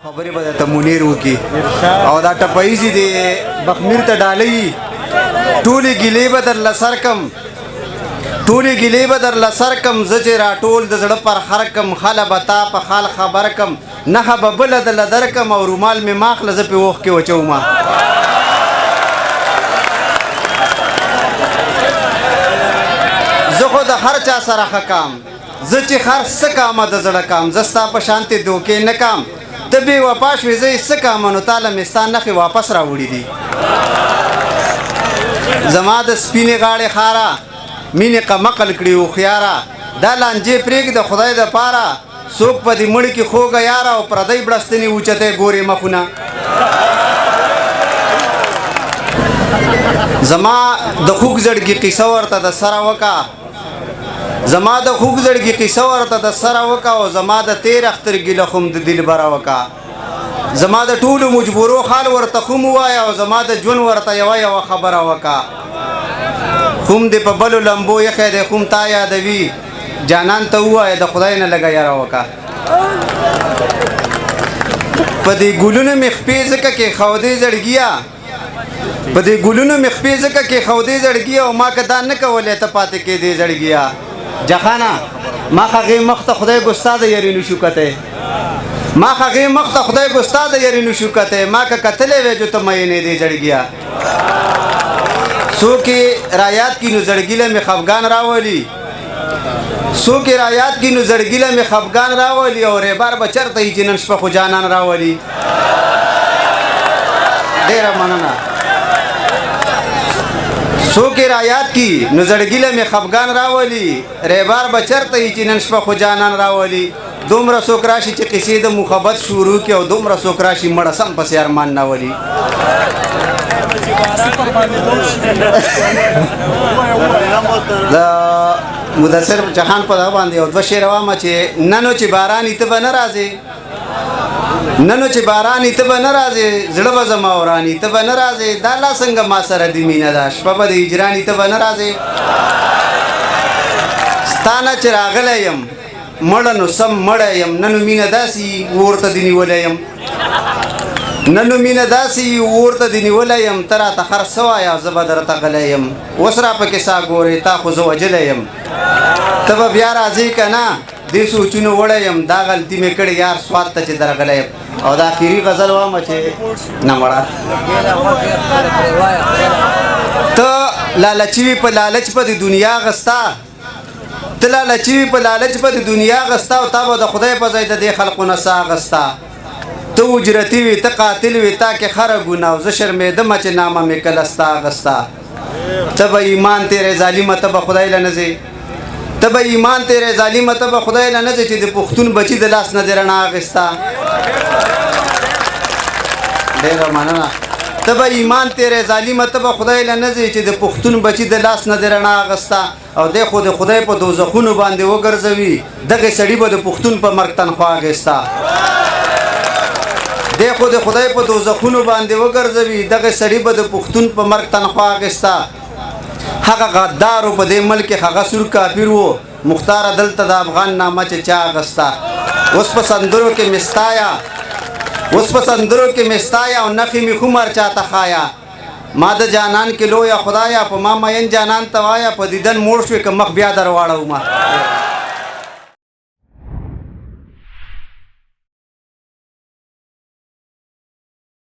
خبرې به ته منیر وکي او دا ټپایزي دی بخمیر ته ډالۍ ټولې ګیلې به درله سر کم ټولې ګیلې به درله سر کم زه چې راټول د زړه پر خر کم خاله به تا په خال خبر کم نښه به بله دله درکم او رومال مې ماخله زه پې اوښ کې وچومه زه خو د هر چا سره ښه کام زه چې هر څه کامه د زړه کام زه ستا په شانتې دوکې نه کام ته بې وفا شوې زه یې څه کامه نو تا له مې ستا نښې واپس راوړي دي زما د سپینې غاړې خاره مینې قمقل کړي هوښیاره دا لانجې پرېږده خدای دپاره څوک په دې مړي کې خوږه یاره او پردی بړستنې اوچتی ګورې مخونه زما د خوږ زړګي قصه ورته د سره وکړه زما د خوږ زړګي قصه ورته د سره وکړه او زما د تېر اختر ګیله خو د دلبره وکړه زما د ټولو مجبورو خال ورته خو م ووایه او زما د ژوند ورته یوه خبره وکړه خوم دې په بلو لمبو یخی دی خوم تا یادوي جانان ته ووایه د خدای نه لږه یاره وکړه په دې ګلونو مې خپې ځکه کېښودې زړګیه په دې ګلونو مې خپې ځکه کېښودې زړګیه او ما که دا نه کولی ته پاتې کېدې زړګیه جهانه ما هغې مخ ته خدای ګستا د یاري نشو کتی ما هغې مخ ته خدای ګستا د یاري نشو کتی ما که کتلی وی جو ته مینې دې زړګیه څوک یې رایاد کي نو زړګي له مې خفګان راولي څوک یې رایاد کي نو زړګي له مې خفګان راولي او ریبار به چېرته یي چې نن شپه خو جانان راولي ډېره مننه څوک یې رایاد کي نو زړګي له مې خفګان راولي ریبار به چېرته یي چې نن شپه خو جانان راولي دومره څوک راشي چې قصې د محبت شروع کړي او دومره څوک راشي مړه سم پسې ارمان نه ولي د مدثر جهان په دغه باندې یو دوه شعر وامه چې ننو چې باران ته به نه راځې ننو چې باران ته به نه راځې زړه به زما وراني ته به نه راځې دا لا څنګه ما سره د مینه ده شپه به د هجراني ته به نه راځې ستا نه چې راغلی یم مړه نو سم مړی یم ننو مینه داسې ورته دې نیولی یم ننو مینه داسې ورته دې نیولی یم ته راته هر څه وایه زه به درته غلی یم اوس را پکې سا ګورې تا خو زه وجلی یم ته به بیا راځې که نه دې سوچونو وړی یم دا غلطي مې کړې یار سواد ته چې درغلی یم او دا اخري غزل وامه چې نه مړه ته لالچي وي په لالچ په د دنیا غستا ته لالچي وي په لالچ په د دنیا غستا او تا به د خدای په ځای د دې خلقو نه سا غستا ته اجرتي وي ته قاتل وي تا کې خره ګناه زه شرمېدمه چې نامه مې کله ستا غستا ته به ایمان تیرې ظالمه ته به خدای له نه ځې ته به ایمان تیرې ظالمه ته به خدای له نه ځې چې د پښتون بچي د لاس نه دې رڼا اخېستا ډېره مننه ته به ایمان تیرې ظالمه ته به خدای له نه ځې چې د پښتون بچي د لاس نه دې رڼا اخېستا او دی خو د خدای په دوزخونو باندې وګرځوي دغې سړي به د پښتون په مرګ تنخوا اخېستا دی خو د خدای په دوزخونو باندې وګرځوي دغه سړي به د پښتون په مرګ تنخوا اخېستا هغه غدارو په دې ملک هغه سور کافر و مختاره دلته د افغان نامه چې چا اخېستا اوس په سندرو کې مې ستایا او نښې مې خو مر چاته خایا ما د جانان کې لویه خدایا په ما مین جانان ته وایه په دیدن موړ شوې که مخ بیا در واړومه